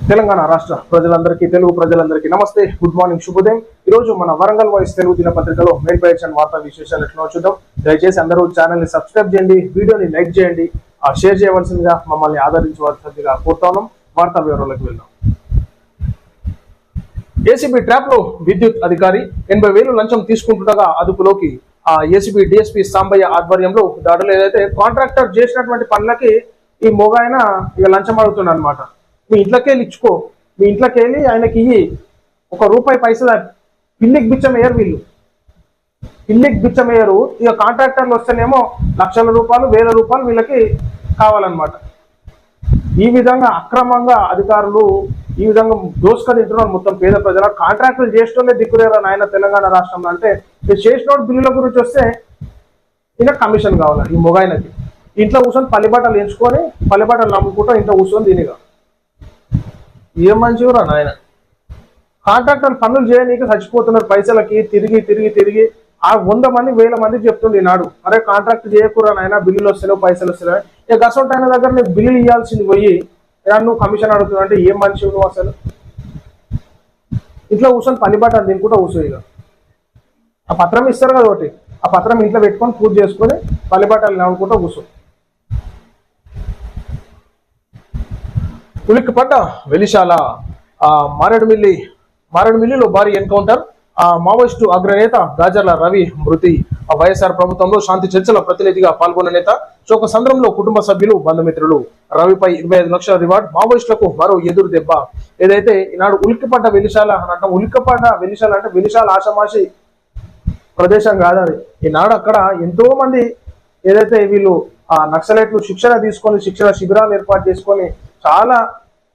తెలంగాణ రాష్ట్ర ప్రజలందరికీ, తెలుగు ప్రజలందరికీ నమస్తే, గుడ్ మార్నింగ్, శుభోదయం. ఈ రోజు మన వరంగల్ వాయిస్ తెలుగు దినపత్రికలో మెయిన్ పేజ్ అండ్ వార్తా విశేషాలు ఎట్లా చూద్దాం. దయచేసి అందరూ ఛానల్ ని సబ్స్క్రైబ్ చేయండి, వీడియోని లైక్ చేయండి, షేర్ చేయవలసిందిగా, మమ్మల్ని ఆదరించవలసిందిగా కోరుతాను. వార్తా వివరాలకు వెళ్దాం. ఏసీబీ ట్రాప్ లో విద్యుత్ అధికారి 80,000 లంచం తీసుకుంటుండగా అదుపులోకి. ఏసీబీ డిఎస్పీ సాంబయ్య ఆధ్వర్యంలో దాడులు. ఏదైతే కాంట్రాక్టర్ చేసినటువంటి పనులకి ఈ మొగాయన ఇక లంచం అడుగుతున్నాడు అనమాట. మీ ఇంట్లోకి వెళ్ళి ఇచ్చుకో, మీ ఇంట్లోకి వెళ్ళి ఆయనకి ఇయ్యి, ₹1 పైసలు పిల్లికి బిచ్చం వేయరు వీళ్ళు, పిల్లికి బిచ్చం వేయరు. ఇక కాంట్రాక్టర్లు వస్తేనేమో లక్షల రూపాయలు, ₹1,000 వీళ్ళకి కావాలన్నమాట. ఈ విధంగా అక్రమంగా అధికారులు ఈ విధంగా దోసుక తింటున్నారు మొత్తం పేద ప్రజల. కాంట్రాక్టులు చేసేటోళ్ళే దిక్కులేరా నాయన తెలంగాణ రాష్ట్రంలో. అంటే చేసిన బిల్లుల గురించి వస్తే ఇక కమిషన్ కావాలి ఈ మొగాయనకి. ఇంట్లో కూర్చొని పల్లిబట్టలు ఎంచుకొని పల్లిబట్టలు నమ్ముకుంటా ఇంట్లో కూర్చొని దీనిగా ఏం మంచివరా నాయన. కాంట్రాక్టర్ పనులు చేయనీకి చచ్చిపోతున్నారు పైసలకి. తిరిగి తిరిగి తిరిగి 100 మంది 1000 మందికి చెప్తుంది నాడు, అరే కాంట్రాక్ట్ చేయకురా నాయన, బిల్లులు వస్తలేవు, పైసలు వస్తలేవు. ఇక గసంట్ ఆయన దగ్గర నీకు బిల్లులు ఇవ్వాల్సింది పోయి నువ్వు కమిషన్ అడుగుతున్నావు అంటే ఏం మనిషి నువ్వు అసలు. ఇంట్లో కూర్చొని పల్లిబట్టలు తినుకుంటా కూర్చో. ఇక ఆ పత్రం ఇస్తారు కదా ఒకటి, ఆ పత్రం ఇంట్లో పెట్టుకొని పూజ చేసుకొని పల్లిబట్టలు నవ్వుకుంటూ కూర్చో. ఉలిక్కిపడ్డ వెలిశాల. మారేడుమిల్లిలో భారీ ఎన్కౌంటర్. మావోయిస్టు అగ్రనేత గాజర్ల రవి మృతి. వైఎస్ఆర్ ప్రభుత్వంలో శాంతి చర్చల ప్రతినిధిగా పాల్గొన్న నేత శోక సంద్రంలో కుటుంబ సభ్యులు, బంధుమిత్రులు. రవిపై 25 లక్షల రివార్డ్. మావోయిస్టులకు మరో ఎదురు దెబ్బ. ఏదైతే ఈనాడు ఉలిక్కిపడ్డ వెలిశాల అని అంటాం. ఉలిక్కిపడ్డ వెలిశాల అంటే వెలిశాల ఆషమాషి ప్రదేశం కాదని. ఈనాడు అక్కడ ఎంతో మంది ఏదైతే వీళ్ళు నక్సలైట్లు శిక్షణ తీసుకొని, శిక్షణ శిబిరాలు ఏర్పాటు చేసుకొని చాలా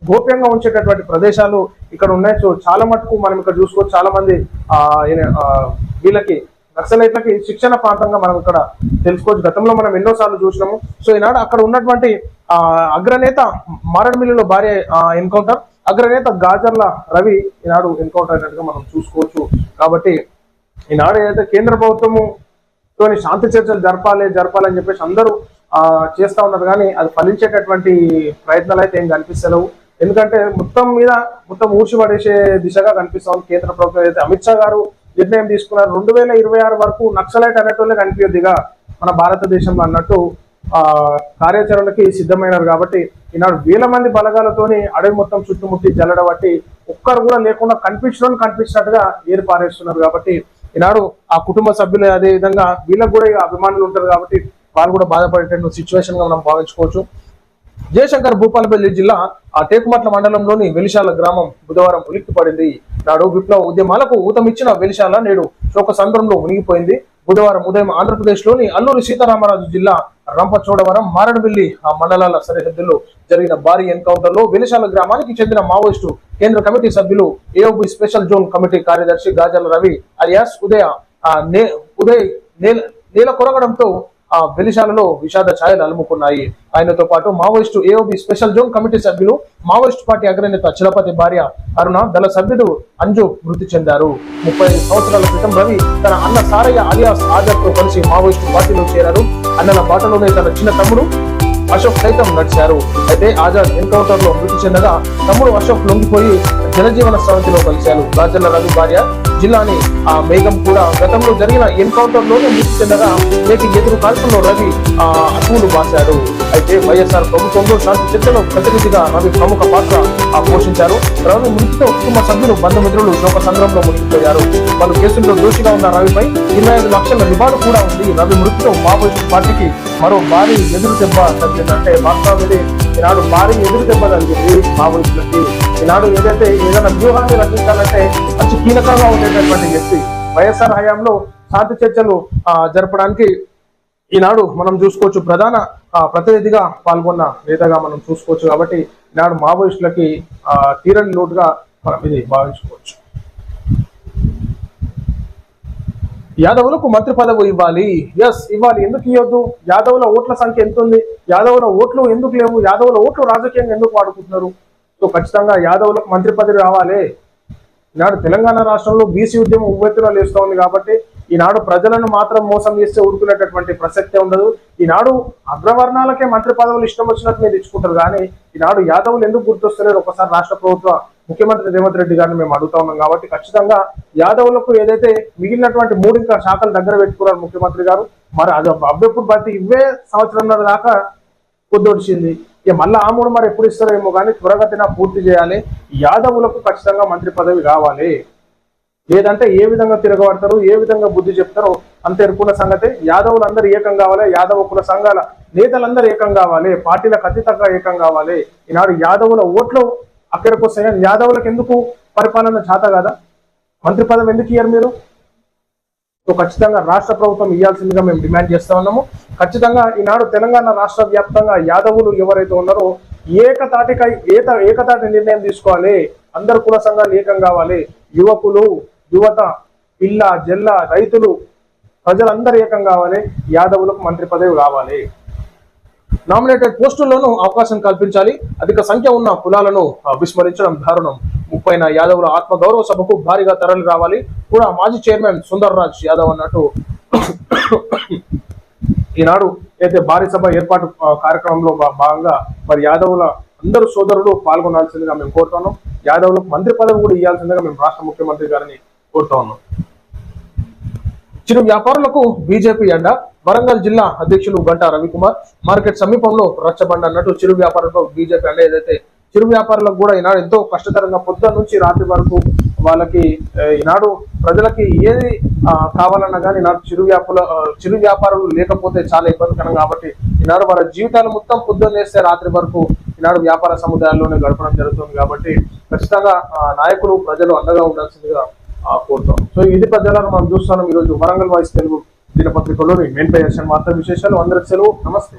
గోప్యంగా ఉంచేటటువంటి ప్రదేశాలు ఇక్కడ ఉన్నాయి. సో చాలా మటుకు మనం ఇక్కడ చూసుకోవచ్చు. చాలా మంది వీళ్ళకి నక్సలైట్లకి శిక్షణ ప్రాంతంగా మనం ఇక్కడ తెలుసుకోవచ్చు. గతంలో మనం ఎన్నోసార్లు చూసినాము. సో ఈనాడు అక్కడ ఉన్నటువంటి అగ్రనేత మారేడుమిల్లిలో భారీ ఎన్కౌంటర్. అగ్రనేత గాజర్ల రవి ఈనాడు ఎన్కౌంటర్ అయినట్టుగా మనం చూసుకోవచ్చు. కాబట్టి ఈనాడు ఏదైతే కేంద్ర ప్రభుత్వము శాంతి చర్చలు జరపాలని చెప్పేసి అందరూ చేస్తా ఉన్నారు, కానీ అది ఫలించేటటువంటి ప్రయత్నాలు అయితే ఏం కనిపిస్తలేవు. ఎందుకంటే మొత్తం ఊడ్చి పడేసే దిశగా కనిపిస్తా ఉంది కేంద్ర ప్రభుత్వం. అయితే అమిత్ షా గారు నిర్ణయం తీసుకున్నారు 2026 వరకు నక్సలైట్ అనేటోళ్ళే కనిపించద్దిగా మన భారతదేశంలో అన్నట్టు కార్యాచరణకి సిద్ధమైనారు. కాబట్టి ఈనాడు 1000 మంది బలగాలతోని అడవి మొత్తం చుట్టుముట్టి జల్లడబట్టి ఒక్కరు కూడా లేకుండా కనిపించినట్టుగా ఏర్పారేస్తున్నారు. కాబట్టి ఈనాడు ఆ కుటుంబ సభ్యులు, అదే విధంగా వీళ్ళకు కూడా అభిమానులు ఉంటారు కాబట్టి వాళ్ళు కూడా బాధపడేట సిచ్యువేషన్ గా మనం భావించుకోవచ్చు. జయశంకర్ భూపాలపల్లి జిల్లా టేకుమట్ల మండలంలోని వెలిశాల గ్రామం బుధవారం ఉలిక్కిపడింది. నాడు విప్లవ ఉద్యమాలకు ఊతమిచ్చిన వెలిశాల నేడు శోక సంద్రంలో మునిగిపోయింది. బుధవారం ఉదయం ఆంధ్రప్రదేశ్ లోని అల్లూరి సీతారామరాజు జిల్లా రంపచోడవరం, మారేడుమిల్లి మండలాల సరిహద్దుల్లో జరిగిన భారీ ఎన్కౌంటర్ లో వెలిశాల గ్రామానికి చెందిన మావోయిస్టు కేంద్ర కమిటీ సభ్యులు, ఏఓబి స్పెషల్ జోన్ కమిటీ కార్యదర్శి గాజర్ల రవి అలియాస్ ఉదయ్ నేల కొరగడంతో వెలిశాలలో విషాద ఛాయలు అలుముకున్నాయి. ఆయనతో పాటు Maoist AOB special zone committee సభ్యులు, మావోయిస్టు పార్టీ అగ్రనేత చలపతి భార్య అరుణ, దళ సభ్యుడు అంజు మృతి చెందారు. 35 సంవత్సరాల క్రితం రవి తన అన్న సారయ్య అలియాస్ ఆజాద్ తో కలిసి మావోయిస్టు పార్టీలో చేరారు. అన్నల బాటలోనే తన చిన్న తమ్ముడు అశోక్ సైతం నడిచారు. అయితే ఆజాద్ ఎన్కౌంటర్ లో మృతి చెందగా తమ్ముడు అశోక్ లొంగిపోయి జనజీవన స్రవంతిలో కలిశారు. గాజర్ల రవి భార్య జిల్లాని మేఘం కూడా గతంలో జరిగిన ఎన్కౌంటర్ లోనే మృతి చెందగా నేటి ఎదురు కాల్పుల్లో రవి అటువులు బాశాడు. అయితే వైఎస్ఆర్ ప్రభుత్వంలో శాంతి చర్చలో ప్రతినిధిగా రవి ప్రముఖ పాత్ర పోషించారు. రవి మృతితో కుటుంబ సభ్యులు, బంధుమిత్రులు శోక సంద్రంలో మునిగిపోయారు. పలు కేసుల్లో దోషిగా ఉన్న రవిపై 25 లక్షల రివార్డు కూడా ఉంది. రవి మృతితో మావోయిస్టు పార్టీకి మరో భారీ ఎదురు దెబ్బ తగ్గిందంటే వాస్తవానికి ఈనాడు భారీ ఎదురు దెబ్బ తగ్గింది మావోయిస్టులకి. ఈనాడు ఏదైనా వ్యూహాన్ని రచించాలంటే అతి కీలకంగా ఉండేటటువంటి వ్యక్తి. వైఎస్ఆర్ హయాంలో శాంతి చర్చలు జరపడానికి ఈనాడు మనం చూసుకోవచ్చు ప్రధాన ప్రతినిధిగా పాల్గొన్న నేతగా మనం చూసుకోవచ్చు. కాబట్టి ఈనాడు మావోయిస్టులకి తీరని లోటుగా మనం ఇది భావించుకోవచ్చు. యాదవులకు మంత్రి పదవి ఇవ్వాలి. ఇవ్వాలి. ఎందుకు ఇవ్వద్దు? యాదవుల ఓట్ల సంఖ్య ఎంత ఉంది? యాదవుల ఓట్లు ఎందుకు లేవు? యాదవుల ఓట్లు రాజకీయంగా ఎందుకు వాడుకుంటున్నారు? సో ఖచ్చితంగా యాదవులకు మంత్రి పదవి రావాలి. ఈనాడు తెలంగాణ రాష్ట్రంలో బీసీ ఉద్యమం ఉవ్వెత్తున లేస్తూ ఉంది. కాబట్టి ఈనాడు ప్రజలను మాత్రం మోసం చేస్తే ఊరుకునేటటువంటి ప్రసక్తే ఉండదు. ఈనాడు అగ్రవర్ణాలకే మంత్రి పదవులు ఇష్టం వచ్చినట్టు మీరు ఇచ్చుకుంటారు, కానీ ఈనాడు యాదవులు ఎందుకు గుర్తొస్తలేరు ఒకసారి రాష్ట్ర ప్రభుత్వ ముఖ్యమంత్రి రేవంత్ రెడ్డి గారిని మేము అడుగుతా ఉన్నాం. కాబట్టి ఖచ్చితంగా యాదవులకు ఏదైతే మిగిలినటువంటి 3 ఇంకా శాఖలు దగ్గర పెట్టుకున్నారు ముఖ్యమంత్రి గారు, మరి అది అబ్బెప్పుడు బట్టి ఇవే సంవత్సరంన్నర దాకా పొద్దుడిచింది. ఇక మళ్ళీ ఆ 3 మరి ఎప్పుడు ఇస్తారేమో కానీ త్వరగతిన పూర్తి చేయాలి. యాదవులకు ఖచ్చితంగా మంత్రి పదవి కావాలి. లేదంటే ఏ విధంగా తిరగబడతారు, ఏ విధంగా బుద్ధి చెప్తారో అంత ఎరుకున్న సంగతి. యాదవులందరూ ఏకం కావాలి, యాదవ కుల సంఘాల నేతలందరూ ఏకం కావాలి, పార్టీలకు అతీతంగా ఏకం కావాలి. ఈనాడు యాదవుల ఓట్లు అక్కడికి వస్తాయి. యాదవులకు ఎందుకు పరిపాలన చేత కదా, మంత్రి పదవి ఎందుకు ఇయ్యారు మీరు? సో ఖచ్చితంగా రాష్ట్ర ప్రభుత్వం ఇవ్వాల్సిందిగా మేము డిమాండ్ చేస్తా ఉన్నాము. ఖచ్చితంగా ఈనాడు తెలంగాణ రాష్ట్ర వ్యాప్తంగా యాదవులు ఎవరైతే ఉన్నారో ఏకతాటి నిర్ణయం తీసుకోవాలి. అందరు కుల సంఘాలు ఏకం కావాలి. యువకులు, యువత, పిల్ల జల్ల, రైతులు, ప్రజలందరూ ఏకం కావాలి. యాదవులకు మంత్రి పదవి కావాలి. నామినేటెడ్ పోస్టుల్లోనూ అవకాశం కల్పించాలి. అధిక సంఖ్య ఉన్న కులాలను విస్మరించడం దారుణం. 30న యాదవుల ఆత్మగౌరవ సభకు భారీగా తరలి రావాలి కూడా మాజీ చైర్మన్ సుందర్ రాజ్ యాదవ్ అన్నట్టు. ఈనాడు అయితే భారీ సభ ఏర్పాటు కార్యక్రమంలో భాగంగా మరి యాదవుల అందరూ సోదరులు పాల్గొనాల్సిందిగా మేము కోరుతున్నాం. యాదవులకు మంత్రి పదవి కూడా ఇవ్వాల్సిందిగా మేము రాష్ట్ర ముఖ్యమంత్రి గారిని కోరుతా ఉన్నాం. చిరు వ్యాపారులకు బీజేపీ అండ. వరంగల్ జిల్లా అధ్యక్షులు గంటా రవికుమార్. మార్కెట్ సమీపంలో రచ్చబండ అన్నట్టు చిరు వ్యాపారులకు బీజేపీ అండ. ఏదైతే చిరు వ్యాపారులకు కూడా ఈనాడు ఎంతో కష్టతరంగా పొద్దున్న నుంచి రాత్రి వరకు వాళ్ళకి ఈనాడు ప్రజలకి ఏది కావాలన్నా కానీ ఈనాడు చిరు వ్యాపారులు లేకపోతే చాలా ఇబ్బందికరం. కాబట్టి ఈనాడు వాళ్ళ జీవితాలు మొత్తం పొద్దున్న చేస్తే రాత్రి వరకు ఈనాడు వ్యాపార సముదాయాల్లోనే గడపడం జరుగుతుంది. కాబట్టి ఖచ్చితంగా నాయకులు ప్రజలు అండగా ఉండాల్సిందిగా కోరుతాం. సో ఇది ప్రజలను మనం చూస్తున్నాం. ఈరోజు వరంగల్ వాయిస్ తెలుగు దినపత్రికలోని మెయిన్ పేజ్ వార్తా విశేషాలు. అందరికి సెలవు. నమస్తే.